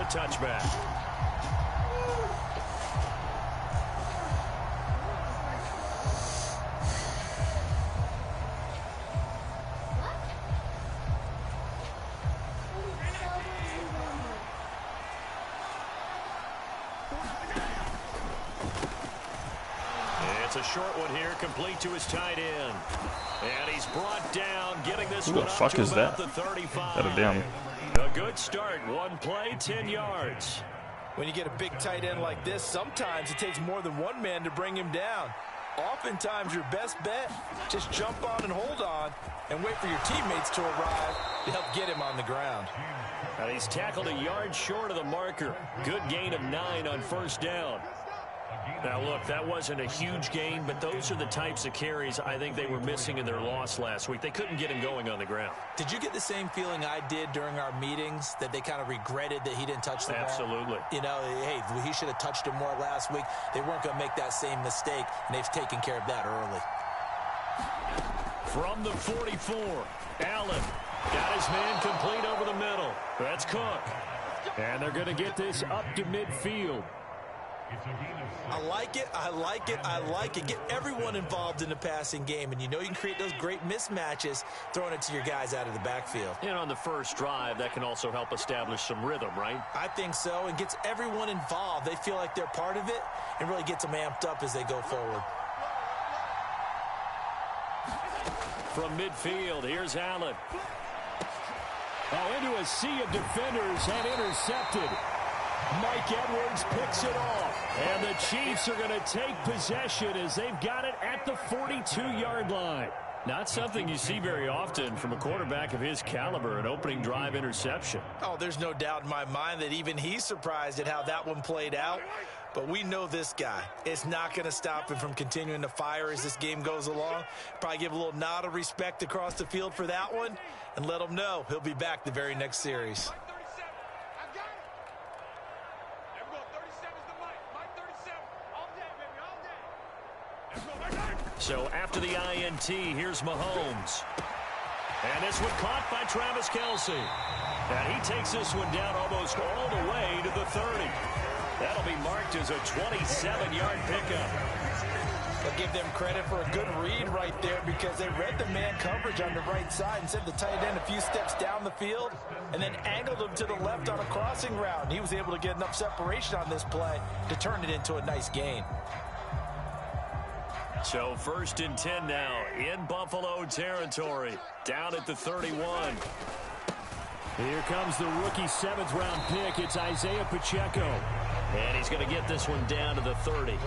touchback. It's a short one here, complete to his tight end. And he's brought down, getting this one up to about the 35. A good start, one play, 10 yards. When you get a big tight end like this, sometimes it takes more than one man to bring him down. Oftentimes, your best bet, just jump on and hold on and wait for your teammates to arrive to help get him on the ground. And he's tackled a yard short of the marker. Good gain of 9 on first down. Now, look, that wasn't a huge gain, but those are the types of carries I think they were missing in their loss last week. They couldn't get him going on the ground. Did you get the same feeling I did during our meetings, that they kind of regretted that he didn't touch the ball? Absolutely. You know, hey, he should have touched him more last week. They weren't going to make that same mistake, and they've taken care of that early. From the 44, Allen got his man complete over the middle. That's Cook. And they're going to get this up to midfield. I like it, I like it, I like it. Get everyone involved in the passing game, and you know you can create those great mismatches throwing it to your guys out of the backfield. And on the first drive, that can also help establish some rhythm, right? I think so, and gets everyone involved. They feel like they're part of it and really gets them amped up as they go forward. From midfield, here's Allen. Oh, into a sea of defenders and intercepted. Mike Edwards picks it off. And the Chiefs are going to take possession as they've got it at the 42-yard line. Not something you see very often from a quarterback of his caliber, an opening drive interception. Oh, there's no doubt in my mind that even he's surprised at how that one played out. But we know this guy. It's not going to stop him from continuing to fire as this game goes along. Probably give a little nod of respect across the field for that one and let him know he'll be back the very next series. So after the INT, here's Mahomes. And this one caught by Travis Kelce. And he takes this one down almost all the way to the 30. That'll be marked as a 27-yard pickup. I'll give them credit for a good read right there because they read the man coverage on the right side and sent the tight end a few steps down the field and then angled him to the left on a crossing route. And he was able to get enough separation on this play to turn it into a nice gain. So 1st and 10 now in Buffalo territory, down at the 31. Here comes the rookie 7th-round pick. It's Isaiah Pacheco. And he's going to get this one down to the 30.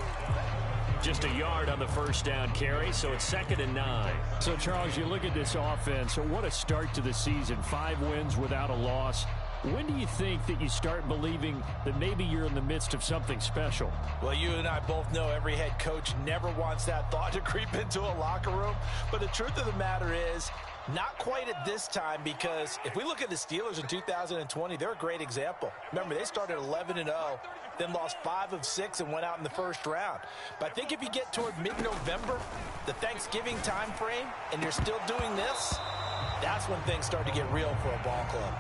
Just a yard on the first down carry, so it's 2nd and 9. So, Charles, you look at this offense, what a start to the season. 5 wins without a loss. When do you think that you start believing that maybe you're in the midst of something special? Well, you and I both know every head coach never wants that thought to creep into a locker room. But the truth of the matter is, not quite at this time, because if we look at the Steelers in 2020, they're a great example. Remember, they started 11-0, then lost 5 of 6 and went out in the first round. But I think if you get toward mid-November, the Thanksgiving time frame, and you're still doing this, that's when things start to get real for a ball club.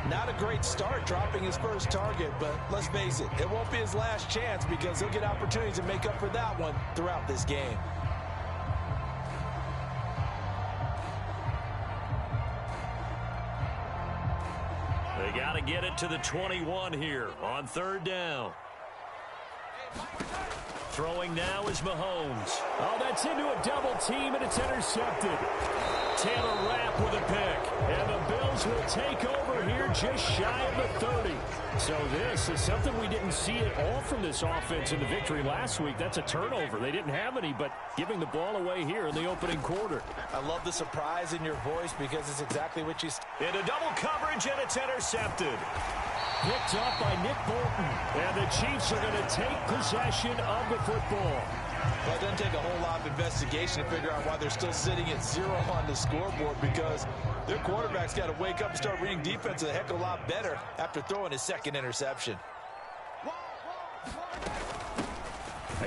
Not a great start dropping his first target, but let's face it, it won't be his last chance because he'll get opportunities to make up for that one throughout this game. They got to get it to the 21 here on 3rd down. Throwing now is Mahomes. Oh, that's into a double team, and it's intercepted. Taylor Rapp with a pick. And the Bills will take over here just shy of the 30. So this is something we didn't see at all from this offense in the victory last week. That's a turnover. They didn't have any, but giving the ball away here in the opening quarter. I love the surprise in your voice because it's exactly what you... Into double coverage, and it's intercepted. Picked up by Nick Bolton. And the Chiefs are going to take possession of the football. Well, it doesn't take a whole lot of investigation to figure out why they're still sitting at 0 on the scoreboard, because their quarterback's got to wake up and start reading defense a heck of a lot better after throwing his 2nd interception.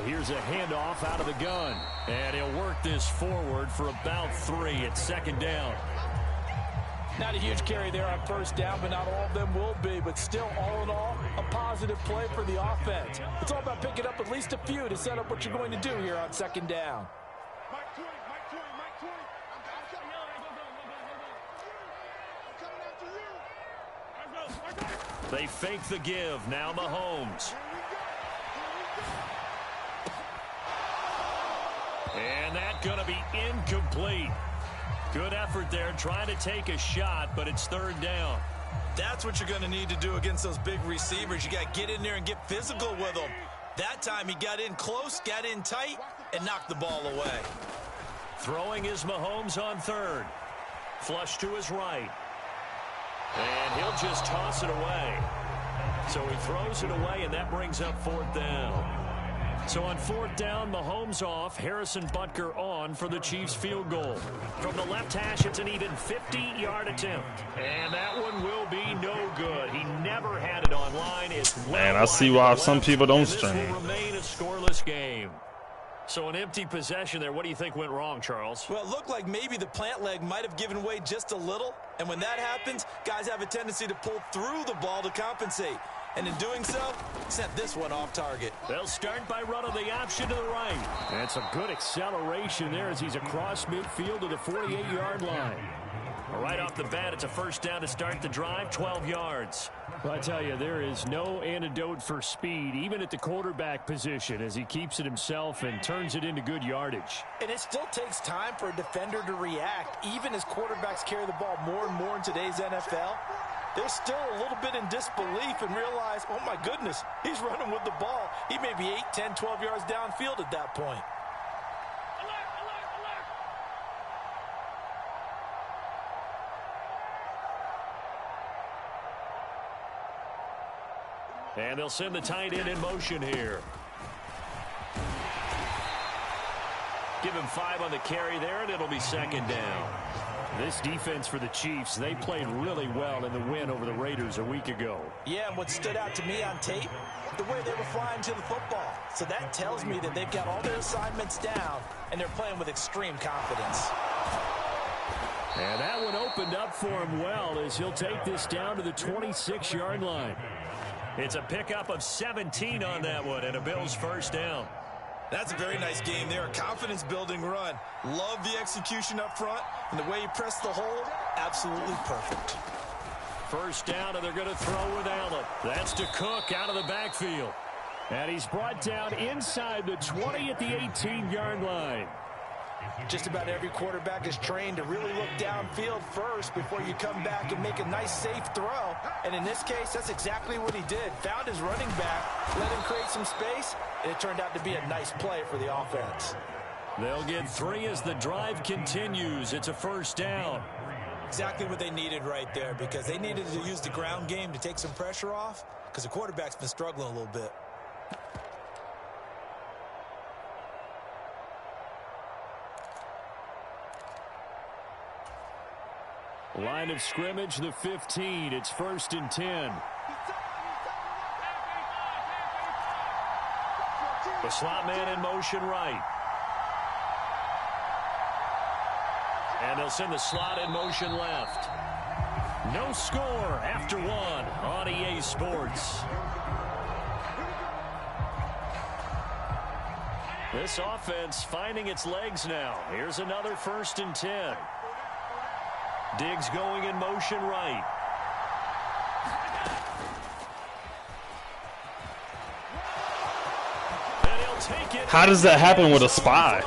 Here's a handoff out of the gun. And he'll work this forward for about 3 at 2nd down. Not a huge carry there on first down, but not all of them will be. But still, all in all, a positive play for the offense. It's all about picking up at least a few to set up what you're going to do here on second down. They fake the give. Now Mahomes. And that's going to be incomplete. Good effort there trying to take a shot, but it's third down. That's what you're going to need to do against those big receivers. You got to get in there and get physical with them. That time he got in close, got in tight, and knocked the ball away. Throwing is Mahomes on third. Flush to his right. And he'll just toss it away. So he throws it away, and that brings up fourth down. So on fourth down, Mahomes off, Harrison Butker on for the Chiefs field goal. From the left hash, it's an even 50-yard attempt. And that one will be no good. He never had it online. It's Man, I see why some people don't stream. This will remain a scoreless game. So an empty possession there. What do you think went wrong, Charles? Well, it looked like maybe the plant leg might have given way just a little. And when that happens, guys have a tendency to pull through the ball to compensate. And in doing so, sent this one off target. They'll start by running the option to the right. And some good acceleration there as he's across midfield to the 48-yard line. Right off the bat, it's a first down to start the drive, 12 yards. Well, I tell you, there is no antidote for speed, even at the quarterback position, as he keeps it himself and turns it into good yardage. And it still takes time for a defender to react, even as quarterbacks carry the ball more and more in today's NFL. They're still a little bit in disbelief and realize, oh, my goodness, he's running with the ball. He may be 8, 10, 12 yards downfield at that point. And they'll send the tight end in motion here. Give him 5 on the carry there, and it'll be second down. This defense for the Chiefs, they played really well in the win over the Raiders a week ago. Yeah, and what stood out to me on tape, the way they were flying to the football. So that tells me that they've got all their assignments down, and they're playing with extreme confidence. And that one opened up for him well as he'll take this down to the 26-yard line. It's a pickup of 17 on that one, and a Bills first down. That's a very nice game there, a confidence-building run. Love the execution up front, and the way he pressed the hole, absolutely perfect. First down, and they're going to throw with Allen. That's to Cook out of the backfield. And he's brought down inside the 20 at the 18-yard line. Just about every quarterback is trained to really look downfield first before you come back and make a nice, safe throw. And in this case, that's exactly what he did. Found his running back, let him create some space, and it turned out to be a nice play for the offense. They'll get 3 as the drive continues. It's a first down. Exactly what they needed right there, because they needed to use the ground game to take some pressure off, because the quarterback's been struggling a little bit. Line of scrimmage, the 15. It's 1st and 10. The slot man in motion right. And they'll send the slot in motion left. No score after 1 on EA Sports. This offense finding its legs now. Here's another 1st and 10. Diggs going in motion right. And he'll take it. How does that happen with a spy?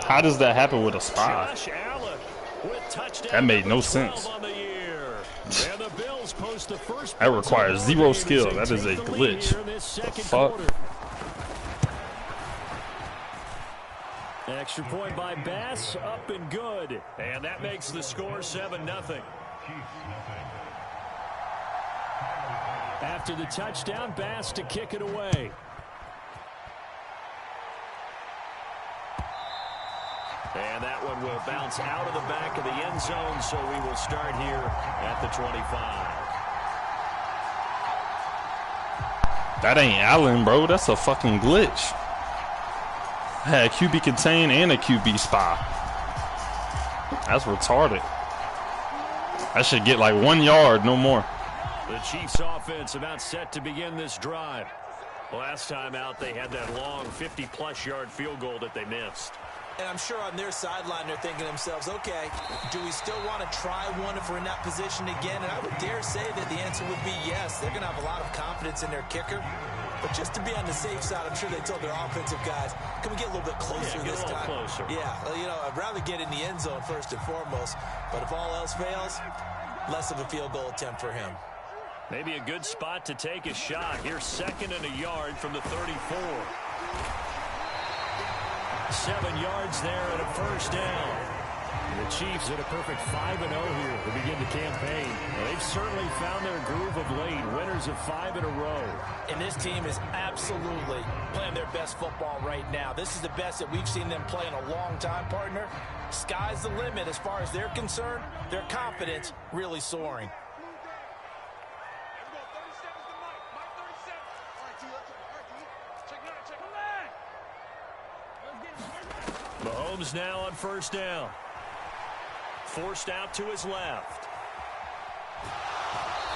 How does that happen with a spy? That made no sense. That requires 0 skill. That is a glitch. The fuck? Extra point by Bass, up and good. And that makes the score 7-0. After the touchdown, Bass to kick it away. And that one will bounce out of the back of the end zone, so we will start here at the 25. That ain't Allen, bro. That's a fucking glitch. I had QB contain and a QB spy. That's retarded. I should get like 1 yard, no more. The Chiefs offense about set to begin this drive. Last time out, they had that long 50-plus yard field goal that they missed. And I'm sure on their sideline they're thinking to themselves, okay, do we still want to try one if we're in that position again? And I would dare say that the answer would be yes. They're going to have a lot of confidence in their kicker. But just to be on the safe side, I'm sure they told their offensive guys, can we get a little bit closer this time? Closer. Yeah, well, you know, I'd rather get in the end zone first and foremost. But if all else fails, less of a field goal attempt for him. Maybe a good spot to take a shot. Here's 2nd and a yard from the 34. 7 yards there and a first down. The Chiefs at a perfect 5-0 here to begin the campaign. They've certainly found their groove of late. Winners of 5 in a row. And this team is absolutely playing their best football right now. This is the best that we've seen them play in a long time, partner. Sky's the limit as far as they're concerned. Their confidence really soaring. Mahomes now on first down. Forced out to his left.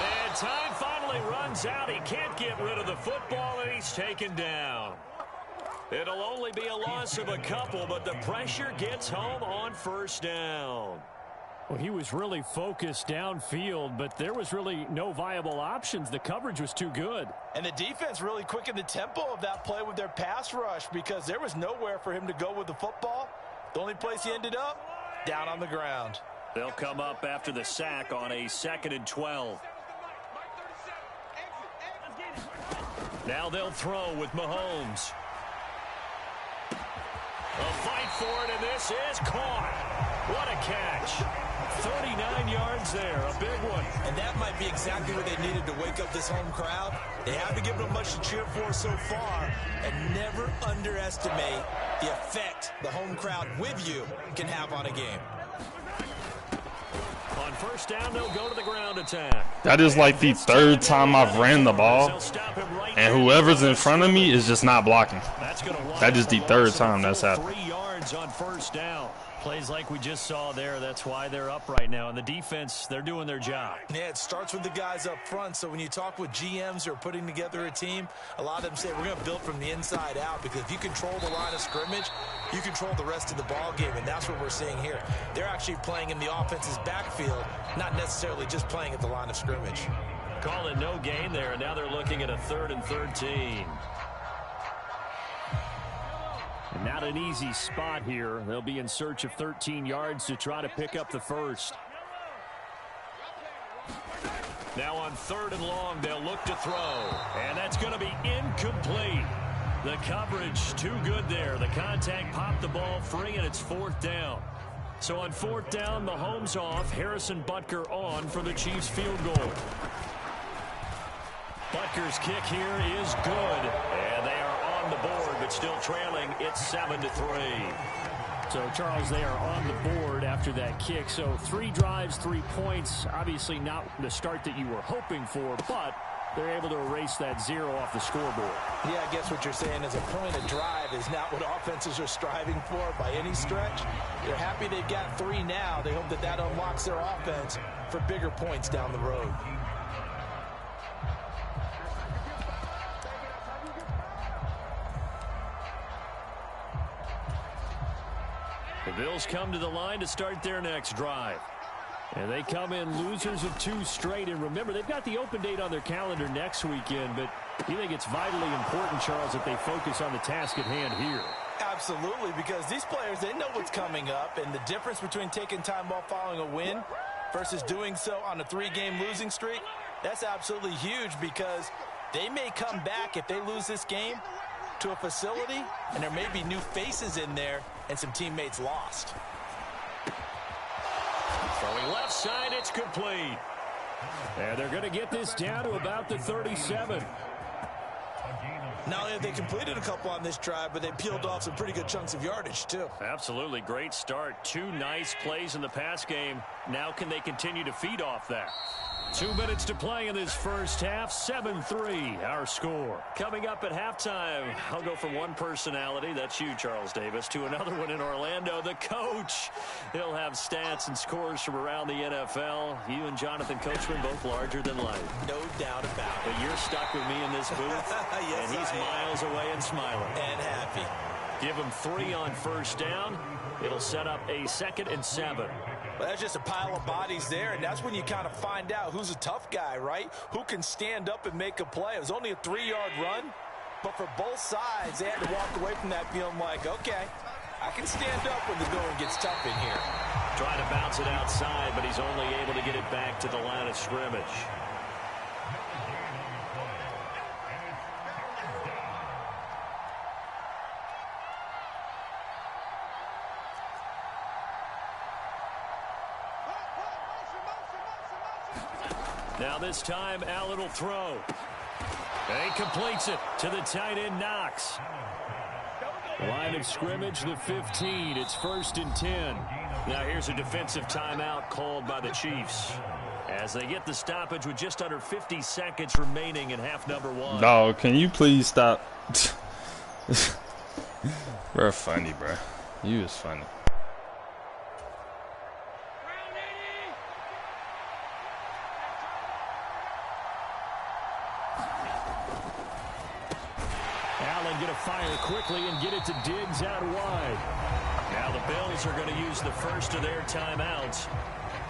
And time finally runs out. He can't get rid of the football, and he's taken down. It'll only be a loss of a couple, but the pressure gets home on first down. Well, he was really focused downfield, but there was really no viable options. The coverage was too good. And the defense really quickened the tempo of that play with their pass rush because there was nowhere for him to go with the football. The only place he ended up, down on the ground. They'll come up after the sack on a 2nd and 12. Now they'll throw with Mahomes. A fight for it, and this is caught. What a catch. 39 yards there, a big one. And that might be exactly what they needed to wake up this home crowd. They haven't given them much to cheer for so far, and never underestimate the effect the home crowd with you can have on a game. On first down, they'll go to the ground attack. That is like the 3rd time I've ran the ball, and whoever's in front of me is just not blocking. That is the 3rd time that's happened. 3 yards on first down. Plays like we just saw there. That's why they're up right now. And the defense, they're doing their job. Yeah, it starts with the guys up front. So when you talk with GMs who are putting together a team, a lot of them say we're going to build from the inside out, because if you control the line of scrimmage, you control the rest of the ball game, and that's what we're seeing here. They're actually playing in the offense's backfield, not necessarily just playing at the line of scrimmage. Call it no gain there, and now they're looking at a 3rd and 13. And not an easy spot here. They'll be in search of 13 yards to try to pick up the first. Now on 3rd and long, they'll look to throw. And that's going to be incomplete. The coverage too good there. The contact popped the ball free, and it's 4th down. So on 4th down, Mahomes off. Harrison Butker on for the Chiefs field goal. Butker's kick here is good. And they are on the board, but still trailing. It's 7-3. So, Charles, they are on the board after that kick. So 3 drives, 3 points. Obviously not the start that you were hoping for, but they're able to erase that 0 off the scoreboard. Yeah, I guess what you're saying is a point of drive is not what offenses are striving for by any stretch. They're happy they've got 3 now. They hope that that unlocks their offense for bigger points down the road. The Bills come to the line to start their next drive. And they come in losers of 2 straight. And remember, they've got the open date on their calendar next weekend. But you think it's vitally important, Charles, that they focus on the task at hand here? Absolutely, because these players, they know what's coming up. And the difference between taking time off following a win versus doing so on a 3-game losing streak, that's absolutely huge, because they may come back if they lose this game to a facility, and there may be new faces in there and some teammates lost. Throwing left side, it's complete. And they're going to get this down to about the 37. Not only have they completed a couple on this drive, but they peeled off some pretty good chunks of yardage, too. Absolutely. Great start. 2 nice plays in the pass game. Now can they continue to feed off that? 2 minutes to play in this first half. 7-3, our score. Coming up at halftime, I'll go from one personality, that's you, Charles Davis, to another one in Orlando, the coach. He'll have stats and scores from around the NFL. You and Jonathan Coachman both larger than life. No doubt about it. But you're stuck with me in this booth, yes, and he's miles away and smiling. And happy. Give him 3 on first down. It'll set up a 2nd and 7. Well, that's just a pile of bodies there, and that's when you kind of find out who's a tough guy, right? Who can stand up and make a play. It was only a 3-yard run, but for both sides, they had to walk away from that feeling like, okay, I can stand up when the going gets tough in here. Trying to bounce it outside, but he's only able to get it back to the line of scrimmage. Now this time, Allen will throw. And he completes it to the tight end, Knox. Line of scrimmage, the 15. It's 1st and 10. Now here's a defensive timeout called by the Chiefs as they get the stoppage with just under 50 seconds remaining in half number 1. Dog, can you please stop? Bro, funny, bro. You is funny. Fire quickly and get it to Diggs out wide. Now the Bills are going to use the first of their timeouts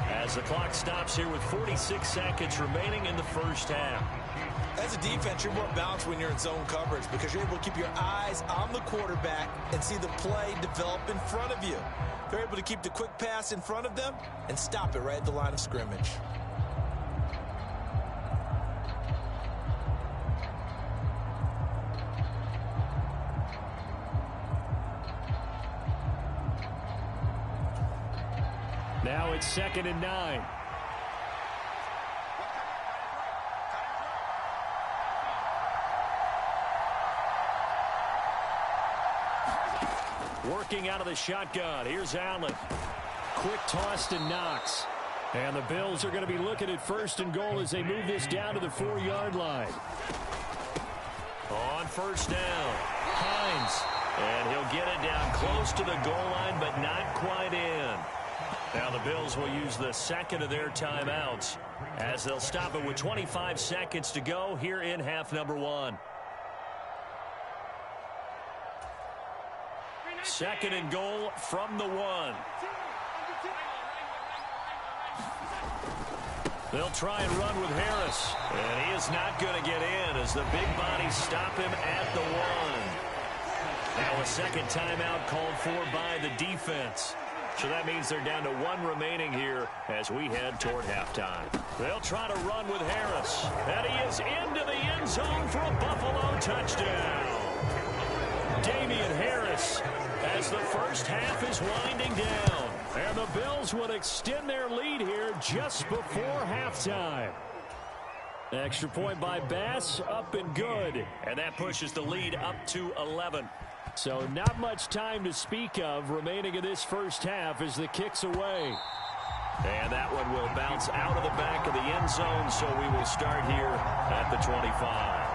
as the clock stops here with 46 seconds remaining in the first half. As a defense, you're more balanced when you're in zone coverage because you're able to keep your eyes on the quarterback and see the play develop in front of you. They're able to keep the quick pass in front of them and stop it right at the line of scrimmage. Now it's 2nd and 9. Working out of the shotgun. Here's Allen. Quick toss to Knox. And the Bills are going to be looking at 1st and goal as they move this down to the 4-yard line. On first down, Hines. And he'll get it down close to the goal line, but not quite in. Now the Bills will use the 2nd of their timeouts as they'll stop it with 25 seconds to go here in half number 1. 2nd and goal from the 1. They'll try and run with Harris. And he is not going to get in as the big bodies stop him at the 1. Now a 2nd timeout called for by the defense. So that means they're down to 1 remaining here as we head toward halftime. They'll try to run with Harris. And he is into the end zone for a Buffalo touchdown. Damian Harris as the first half is winding down. And the Bills would extend their lead here just before halftime. Extra point by Bass, up and good. And that pushes the lead up to 11. So not much time to speak of remaining in this first half as the kick's away. And that one will bounce out of the back of the end zone, so we will start here at the 25.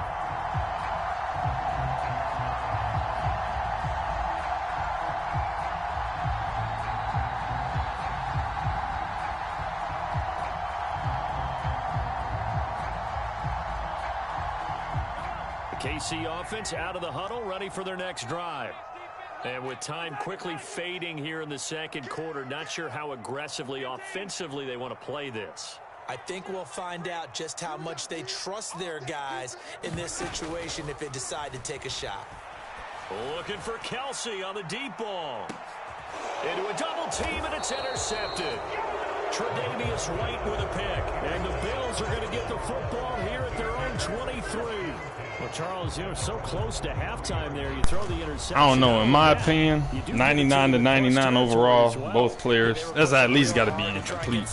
KC offense out of the huddle, ready for their next drive. And with time quickly fading here in the second quarter, not sure how aggressively, offensively they want to play this. I think we'll find out just how much they trust their guys in this situation if they decide to take a shot. Looking for Kelsey on the deep ball. Into a double team, and it's intercepted. Tre'Davious White with a pick. And the Bills are going to get the football here at their own 23. Well, Charles, you're so close to halftime there. You throw the interception. I don't know. In my opinion, 99 to 99 overall, both players. That's at least got to be incomplete.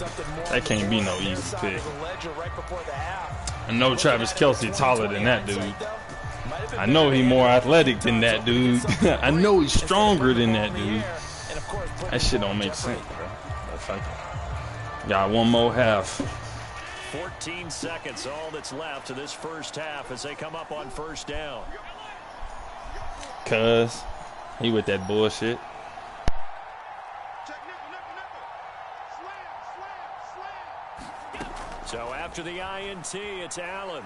That can't be no easy pick. I know Travis Kelsey taller than that dude. I know he more athletic than that dude. I know he's stronger than that dude. That shit don't make sense, bro. Got one more half. 14 seconds, all that's left of this first half as they come up on first down. Cuz he with that bullshit. So after the INT, it's Allen.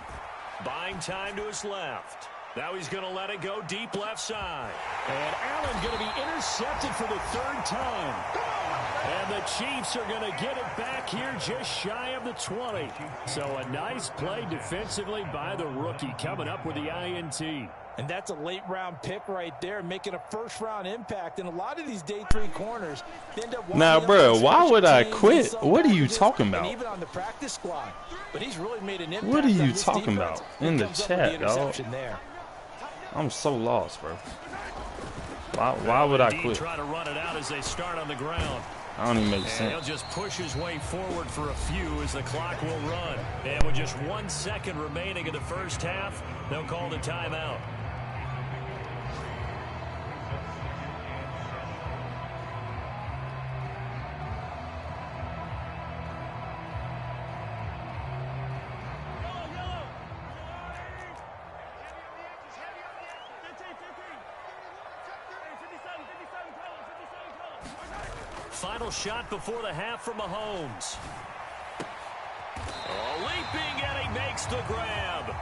Buying time to his left. Now he's going to let it go deep left side. And Allen going to be intercepted for the third time. And the Chiefs are going to get it back here just shy of the 20. So a nice play defensively by the rookie coming up with the INT. And that's a late-round pick right there, making a first-round impact. And a lot of these day 3 corners end up. Now, bro, why would I quit? What are you talking about? Even on the practice squad, but he's really made an impact. What are you talking about in the chat, dog? I'm so lost, bro. Why would I quit? Try to run it out as they start on the ground. I don't even make sense. He'll just push his way forward for a few as the clock will run. And with just 1 second remaining in the first half, they'll call the timeout. Final shot before the half from Mahomes. Leaping, and he makes the grab.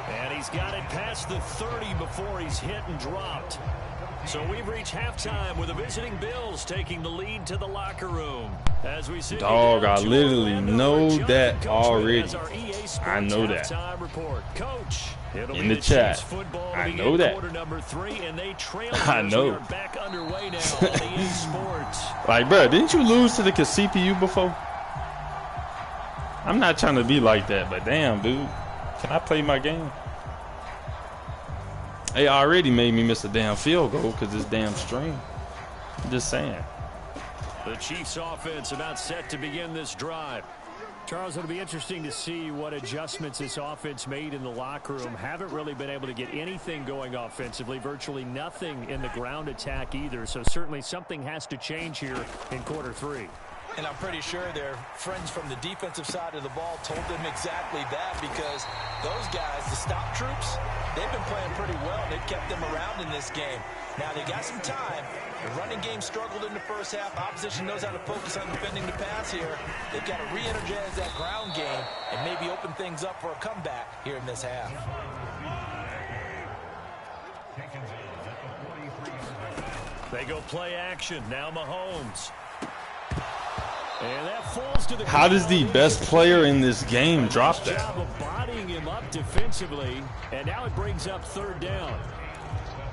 And he's got it past the 30 before he's hit and dropped. So we've reached halftime with the visiting Bills taking the lead to the locker room. As we sit Dog, I literally know that already. I know that. Coach, in the chat. I know that. I know. Back underway now on EA Sports. Like, bro, didn't you lose to the CPU before? I'm not trying to be like that, but damn, dude. Can I play my game? They already made me miss a damn field goal because this damn stream. I'm just saying. The Chiefs offense about set to begin this drive. Charles, it'll be interesting to see what adjustments this offense made in the locker room. Haven't really been able to get anything going offensively, virtually nothing in the ground attack either. So certainly something has to change here in quarter 3. And I'm pretty sure their friends from the defensive side of the ball told them exactly that, because those guys, the stop troops, they've been playing pretty well. They've kept them around in this game. Now they got some time. The running game struggled in the first half. Opposition knows how to focus on defending the pass here. They've got to re-energize that ground game and maybe open things up for a comeback here in this half. They go play action. Now Mahomes. And that falls to the How does the best player in this game drop that? Job of bodying him up defensively, and now it brings up third down.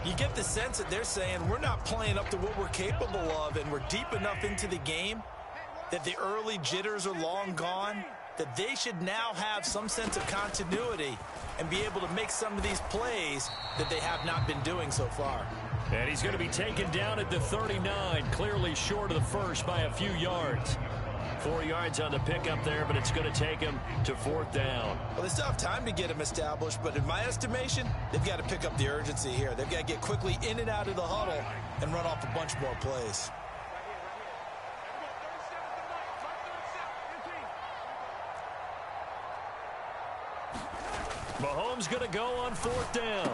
You get the sense that they're saying we're not playing up to what we're capable of, and we're deep enough into the game that the early jitters are long gone, that they should now have some sense of continuity and be able to make some of these plays that they have not been doing so far. And he's going to be taken down at the 39, clearly short of the first by a few yards. 4 yards on the pickup there, but it's going to take him to fourth down. Well, they still have time to get him established, but in my estimation, they've got to pick up the urgency here. They've got to get quickly in and out of the huddle and run off a bunch more plays. Mahomes going to go on fourth down.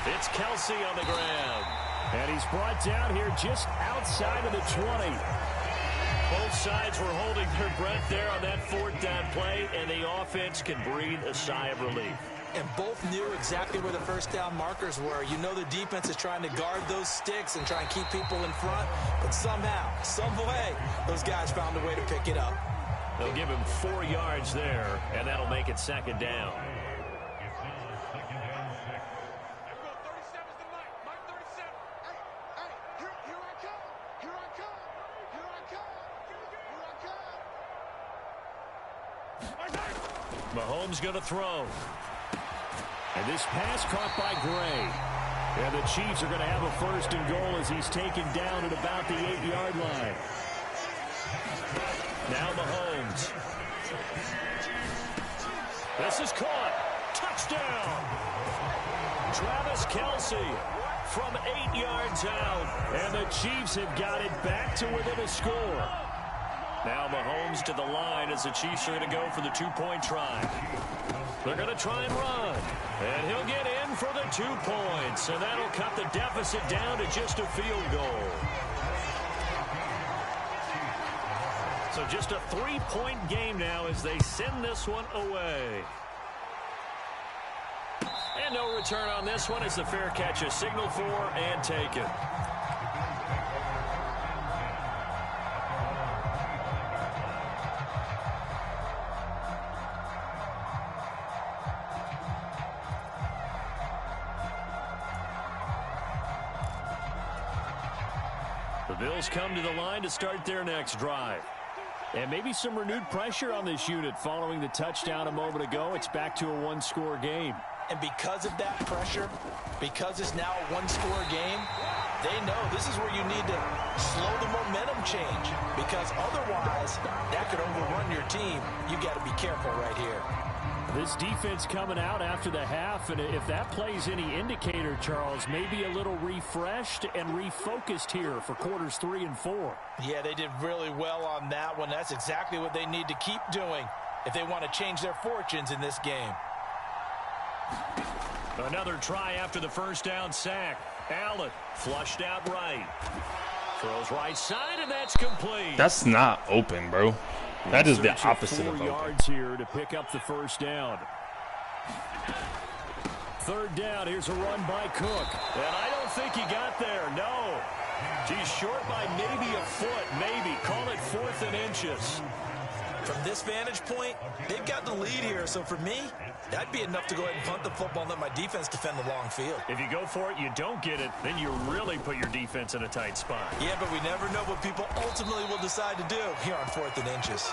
It's Kelsey on the ground. And he's brought down here just outside of the 20. Both sides were holding their breath there on that fourth down play, and the offense can breathe a sigh of relief. And both knew exactly where the first down markers were. You know the defense is trying to guard those sticks and try and keep people in front, but somehow, some way, those guys found a way to pick it up. They'll give him 4 yards there, and that'll make it second down. Mahomes going to throw. And this pass caught by Gray. And the Chiefs are going to have a first and goal as he's taken down at about the 8-yard line. Now Mahomes. This is caught. Touchdown. Travis Kelsey from 8 yards out. And the Chiefs have got it back to within a score. Now Mahomes to the line as the Chiefs are going to go for the two-point try. They're going to try and run. And he'll get in for the 2 points. And that'll cut the deficit down to just a field goal. So just a 3-point game now as they send this one away. And no return on this one as the fair catch is signaled for and taken. The Bills come to the line to start their next drive. And maybe some renewed pressure on this unit following the touchdown a moment ago. It's back to a one-score game. And because of that pressure, because it's now a one-score game, they know this is where you need to slow the momentum change. Because otherwise, that could overrun your team. You got to be careful right here. This defense coming out after the half, and if that plays any indicator, Charles, maybe a little refreshed and refocused here for quarters 3 and 4. Yeah, they did really well on that one. That's exactly what they need to keep doing if they want to change their fortunes in this game. Another try after the first down sack. Allen flushed out right. Throws right side, and that's complete. That's not open, bro. That is the opposite of 4 open. yards here to pick up the first down. Third down, here's a run by Cook. And I don't think he got there, no. He's short by maybe a foot, maybe. Call it 4th and inches. From this vantage point, they've got the lead here. So for me, that'd be enough to go ahead and punt the football and let my defense defend the long field. If you go for it, you don't get it, then you really put your defense in a tight spot. Yeah, but we never know what people ultimately will decide to do here on 4th and inches.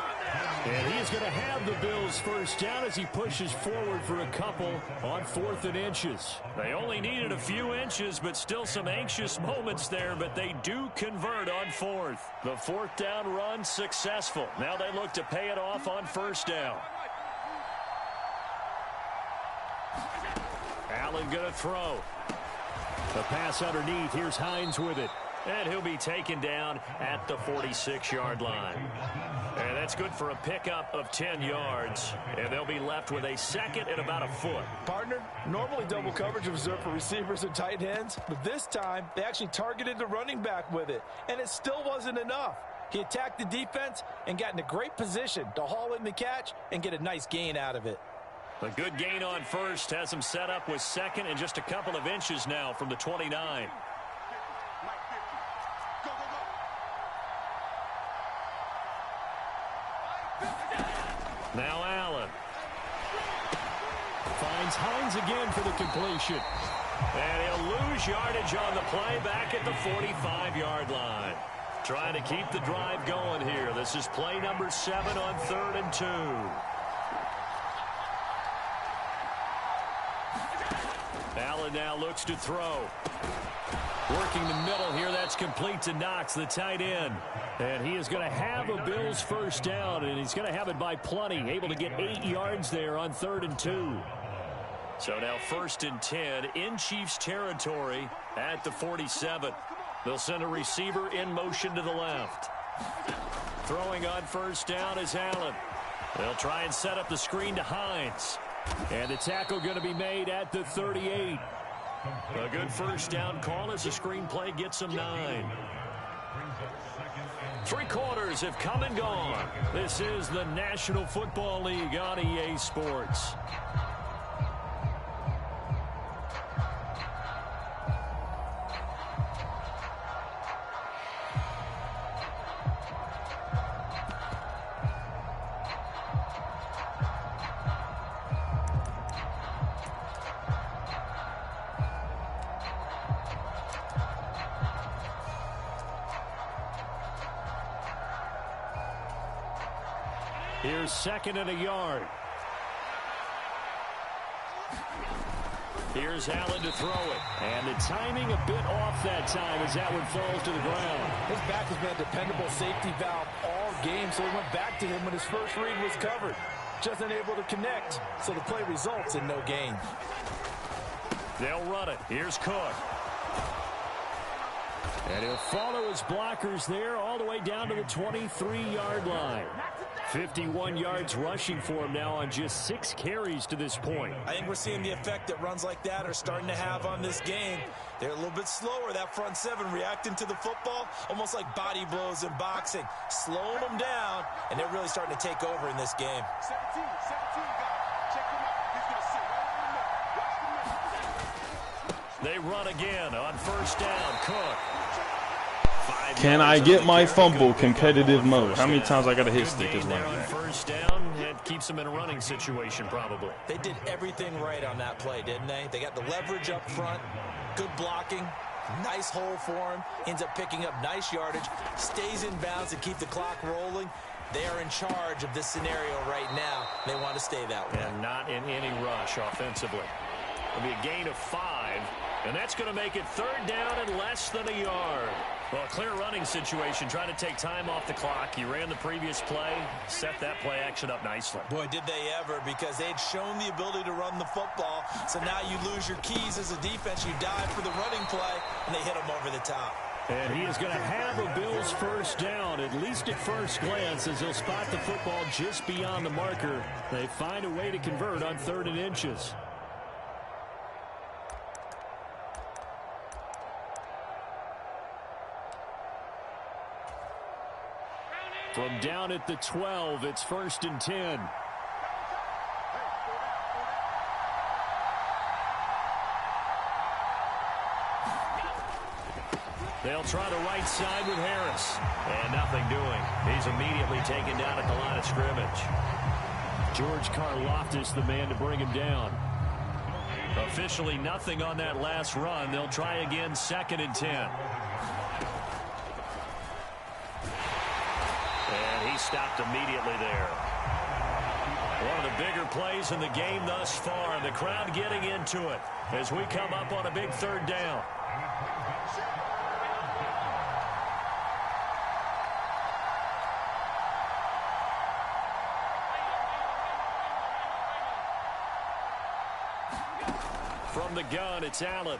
And he is going to have the Bills first down as he pushes forward for a couple on 4th and inches. They only needed a few inches, but still some anxious moments there, but they do convert on 4th. The 4th down run successful. Now they look to pay it off on first down. Allen going to throw. The pass underneath. Here's Hines with it. And he'll be taken down at the 46-yard line. And that's good for a pickup of 10 yards. And they'll be left with a second and about a foot. Partner, normally double coverage is reserved for receivers and tight ends, but this time they actually targeted the running back with it, and it still wasn't enough. He attacked the defense and got in a great position to haul in the catch and get a nice gain out of it. A good gain on first has him set up with second and just a couple of inches now from the 29. Now Allen. Finds Hines again for the completion. And he'll lose yardage on the play back at the 45-yard line. Trying to keep the drive going here. This is play number 7 on 3rd and 2. Allen now looks to throw. Working the middle here. That's complete to Knox, the tight end. And he is going to have a Bills first down, and he's going to have it by plenty. Able to get 8 yards there on 3rd and 2. So now 1st and 10 in Chiefs territory at the 47. They'll send a receiver in motion to the left. Throwing on first down is Allen. They'll try and set up the screen to Hines. And the tackle going to be made at the 38. A good first down call as the screenplay gets him 9. 3 quarters have come and gone. This is the National Football League on EA Sports. Here's 2nd and a yard. Here's Allen to throw it. And the timing a bit off that time as that one falls to the ground. His back has been a dependable safety valve all game, so he went back to him when his first read was covered. Just unable to connect, so the play results in no gain. They'll run it. Here's Cook. And he'll follow his blockers there all the way down to the 23-yard line. 51 yards rushing for him now on just 6 carries to this point. I think we're seeing the effect that runs like that are starting to have on this game. They're a little bit slower, that front seven, reacting to the football, almost like body blows in boxing, slowing them down, and they're really starting to take over in this game. 17, guys. Check him out. He's going to sit right over there. Watch the They run again on first down. Cook. Can I get my fumble competitive mode? How many times I got to hit stick is running back? First down, it keeps them in a running situation probably. They did everything right on that play, didn't they? They got the leverage up front, good blocking, nice hole for him, ends up picking up nice yardage, stays in bounds and keep the clock rolling. They are in charge of this scenario right now. They want to stay that way. And not in any rush offensively. It'll be a gain of 5, and that's going to make it 3rd down and less than a yard. Well, a clear running situation, trying to take time off the clock. He ran the previous play, set that play action up nicely. Boy, did they ever, because they had shown the ability to run the football. So now you lose your keys as a defense. You dive for the running play, and they hit him over the top. And he is going to have a Bills first down, at least at first glance, as he'll spot the football just beyond the marker. They find a way to convert on 3rd and inches. From down at the 12, it's 1st and 10. They'll try the right side with Harris. And nothing doing. He's immediately taken down at the line of scrimmage. George Karlaftis, the man to bring him down. Officially nothing on that last run. They'll try again, 2nd and 10. And he stopped immediately there. One of the bigger plays in the game thus far, and the crowd getting into it as we come up on a big 3rd down. From the gun, it's Allen.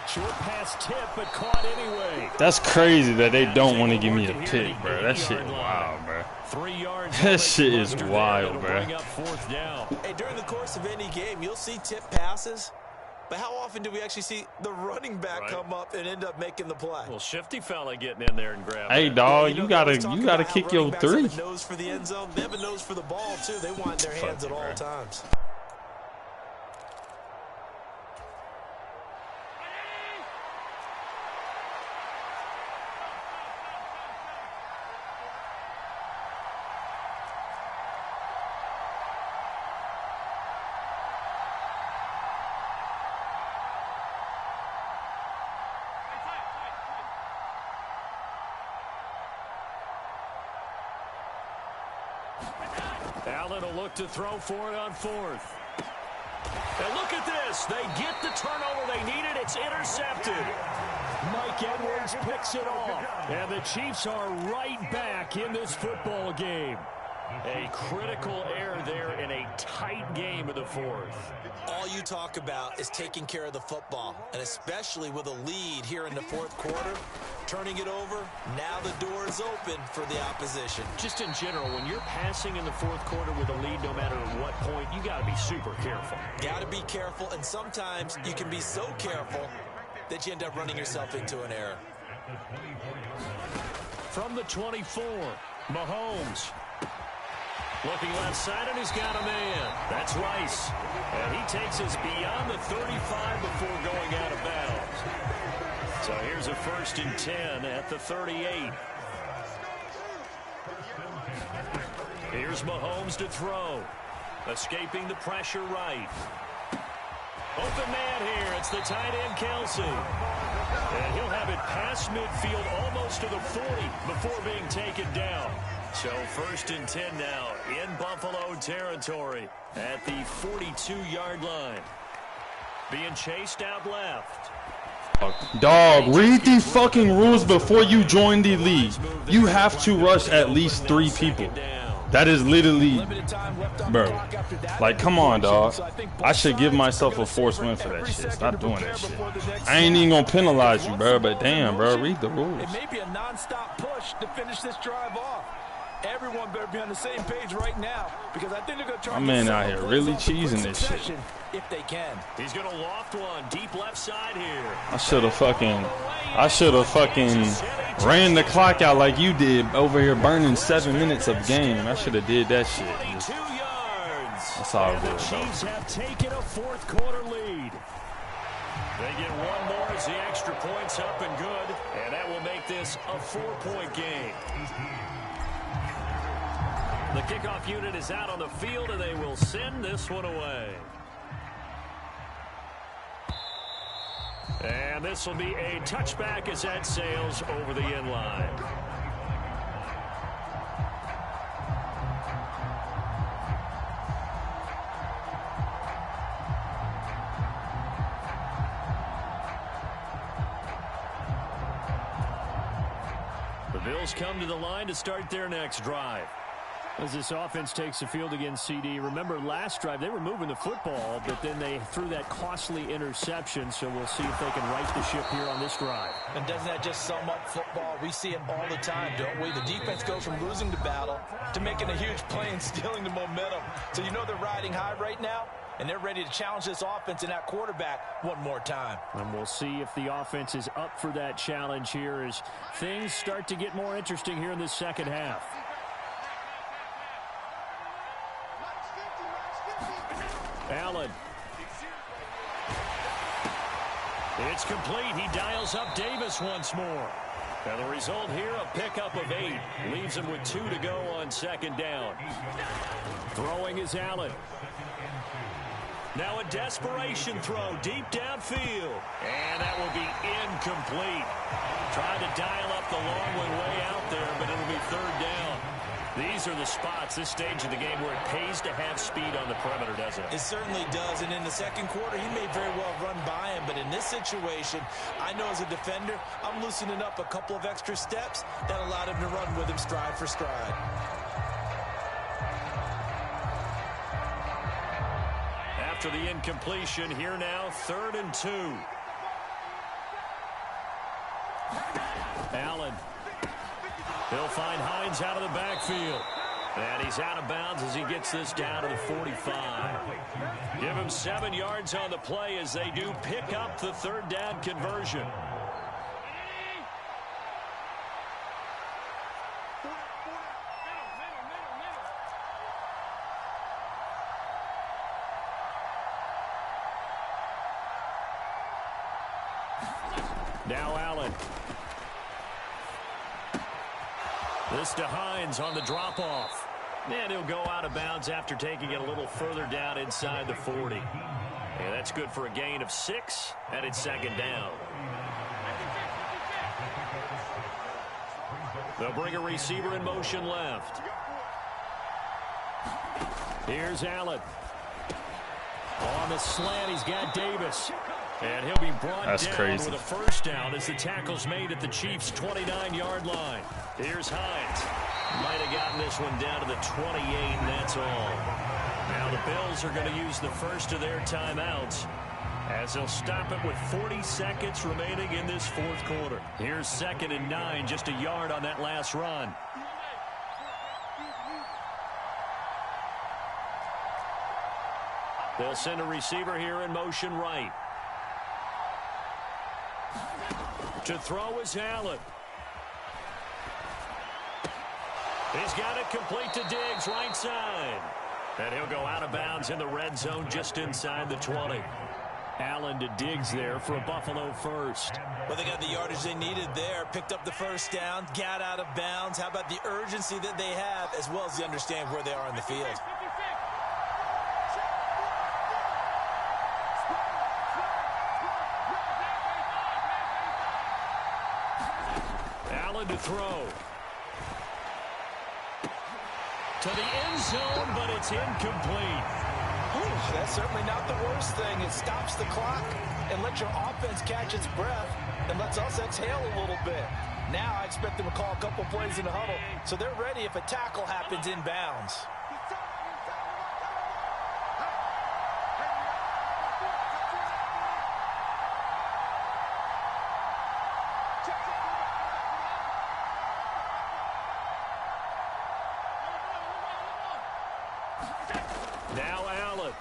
Short pass tip, but caught anyway. That's crazy that they don't want to give me a pick, bro. That shit wild, bro. 3 yards. That shit is wild, bro. Bring up 4th down. Hey, during the course of any game, you'll see tip passes. But how often do we actually see the running back come up and end up making the play? Well, shifty fella getting in there and grabbing. Hey, dog, you gotta kick your 3. Have a nose for the end zone. They have a nose for the ball too. They want their hands at all times. Allen will look to throw for it on 4th. And look at this. They get the turnover they needed. It's intercepted. Mike Edwards picks it off. And the Chiefs are right back in this football game. A critical error there in a tight game of the 4th. All you talk about is taking care of the football, and especially with a lead here in the 4th quarter, turning it over, now the door is open for the opposition. Just in general, when you're passing in the 4th quarter with a lead, no matter what point, you got to be super careful. Got to be careful, and sometimes you can be so careful that you end up running yourself into an error. From the 24, Mahomes. Looking left side, and he's got a man. That's Rice. And he takes us beyond the 35 before going out of bounds. So here's a 1st and 10 at the 38. Here's Mahomes to throw. Escaping the pressure right. Open man here. It's the tight end, Kelsey. And he'll have it past midfield almost to the 40 before being taken down. So 1st and 10 now in Buffalo territory at the 42-yard line. Being chased out left. Dog, read the fucking rules before you join the league. You have to rush at least 3 people. That is literally, bro. Like, come on, dog. I should give myself a forced win for that shit. Stop doing that shit. I ain't even gonna penalize you, bro. But damn, bro, read the rules. It may be a non-stop push to finish this drive off. Everyone better be on the same page right now because I think they're going to try. My man out here really cheesing this shit. If they can. He's going to loft one deep left side here. I should have fucking ran the clock out like you did over here burning 7 minutes of game. I should have did that shit. Just, 2 yards. That's all good, the Chiefs have taken a fourth quarter lead. They get one more as the extra point's up and good, and that will make this a 4-point game. The kickoff unit is out on the field, and they will send this one away. And this will be a touchback as that sails over the end line. The Bills come to the line to start their next drive. As this offense takes the field against CD, remember last drive they were moving the football, but then they threw that costly interception, so we'll see if they can right the ship here on this drive. And doesn't that just sum up football? We see it all the time, don't we? The defense goes from losing the battle to making a huge play and stealing the momentum. So you know they're riding high right now, and they're ready to challenge this offense and that quarterback one more time. And we'll see if the offense is up for that challenge here as things start to get more interesting here in the second half. Allen. It's complete. He dials up Davis once more. And the result here, a pickup of 8. Leaves him with 2 to go on second down. Throwing is Allen. Now a desperation throw deep downfield. And that will be incomplete. Trying to dial up the long one way out there, but it'll be third down. These are the spots, this stage of the game, where it pays to have speed on the perimeter, doesn't it? It certainly does. And in the second quarter, he may very well run by him. But in this situation, I know as a defender, I'm loosening up a couple of extra steps that allowed him to run with him stride for stride. After the incompletion, here now, 3rd and 2. Allen. He'll find Hines out of the backfield. And he's out of bounds as he gets this down to the 45. Give him 7 yards on the play as they do pick up the third down conversion. Now Allen. This to Hines on the drop-off. And he'll go out of bounds after taking it a little further down inside the 40. And that's good for a gain of 6, and it's second down. They'll bring a receiver in motion left. Here's Allen. On the slant, he's got Davis. And he'll be brought down with a first down as the tackle's made at the Chiefs' 29-yard line. Here's Hines. Might have gotten this one down to the 28, and that's all. Now the Bills are going to use the first of their timeouts as they'll stop it with 40 seconds remaining in this fourth quarter. Here's 2nd and 9, just a yard on that last run. They'll send a receiver here in motion right. To throw is Allen. He's got it complete to Diggs, right side. And he'll go out of bounds in the red zone just inside the 20. Allen to Diggs there for a Buffalo first. Well, they got the yardage they needed there. Picked up the first down, got out of bounds. How about the urgency that they have as well as they understand where they are in the field? Allen to throw. To the end zone, but it's incomplete. That's certainly not the worst thing. It stops the clock and lets your offense catch its breath and lets us exhale a little bit. Now I expect them to call a couple plays in the huddle, so they're ready if a tackle happens inbounds. Now Allen.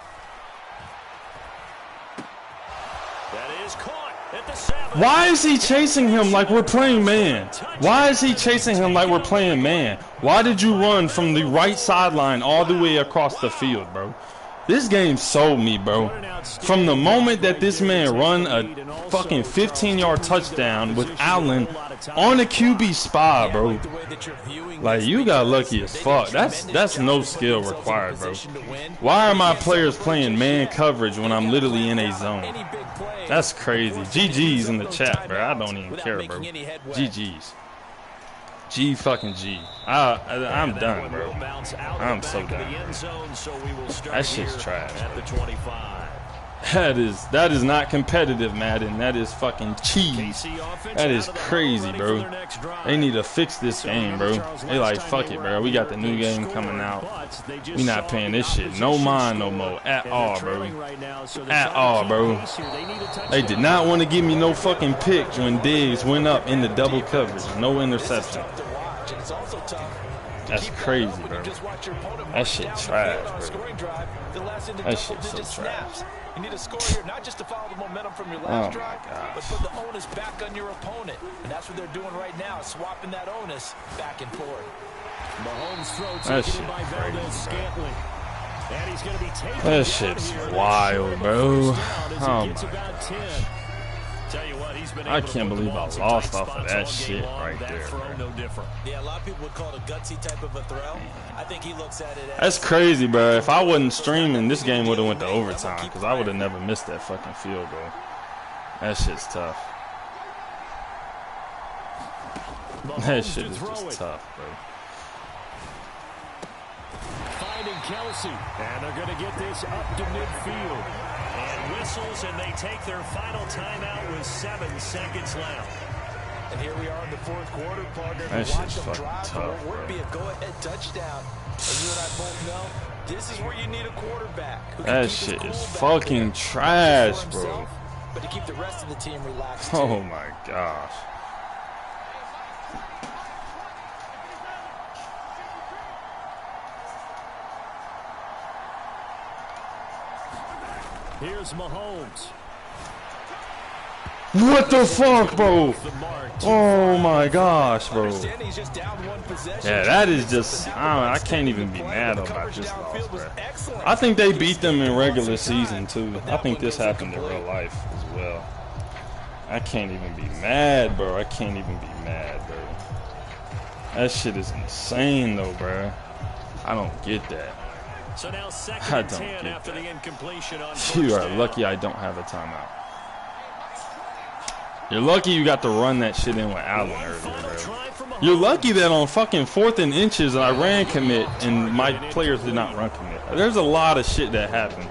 That is caught at the 7. Why is he chasing him like we're playing man? Why is he chasing him like we're playing man? Why did you run from the right sideline all the way across the field, bro? This game sold me, bro. From the moment that this man run a fucking 15-yard touchdown with Allen on a QB spy, bro. Like, you got lucky as fuck. That's no skill required, bro. Why are my players playing man coverage when I'm literally in a zone? That's crazy. GG's in the chat, bro. I don't even care, bro. GG's. G fucking G. I'm done, bro. I'm so done. That shit's trash. That is not competitive, Madden. That is fucking cheese. That is crazy, bro. They need to fix this game, bro. They like, fuck it, bro. We got the new game coming out. We not paying this shit no mind no more at all, bro. At all, bro. They did not want to give me no fucking pick when Diggs went up in the double coverage. No interception. That's crazy, bro. That shit trash, bro. That shit so trash. You need to score here, not just to follow the momentum from your last drive, but put the onus back on your opponent. And that's what they're doing right now, swapping that onus back and forth. Mahomes throw taken by Valdez-Scantling. And he's going to be taken. That shit's wild, bro. Oh my gosh. I can't believe I lost off of that shit right there, bro. Yeah, a lot of people would call it a gutsy type of a throw. I think he looks at it as... That's crazy, bro. If I wasn't streaming, this game would have went to overtime because I would have never missed that fucking field goal. That shit's tough. That shit is just tough, bro. Finding Kelsey, and they're going to get this up to midfield. And whistles, and they take their final timeout with 7 seconds left. And here we are in the fourth quarter, partner. That shit's fucking tough, bro. Would be a go-ahead touchdown. As you and I both know, this is where you need a quarterback. That shit is fucking trash, bro. But to keep the rest of the team relaxed. Oh my gosh. Here's Mahomes. What the fuck, bro? Oh my gosh, bro. Yeah, that is just, I can't even be mad about this loss, bro. I think they beat them in regular season too. I think this happened in real life as well. I can't even be mad, bro. I can't even be mad, bro. That shit is insane though, bro. I don't get that. So now I don't get that. You are lucky I don't have a timeout. You're lucky you got to run that shit in with Allen earlier, bro. You're lucky that on fucking 4th and inches I ran commit and my players did not run commit. There's a lot of shit that happened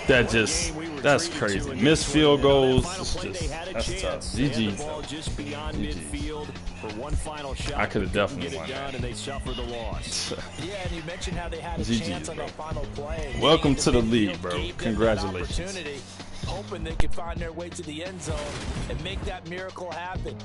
that just, that's crazy. Missed field goals, it's just, that's tough. GG's though. GG's. I could have definitely won that. GG's, bro. Welcome to the league, bro. Congratulations. Hoping they can find their way to the end zone and make that miracle happen.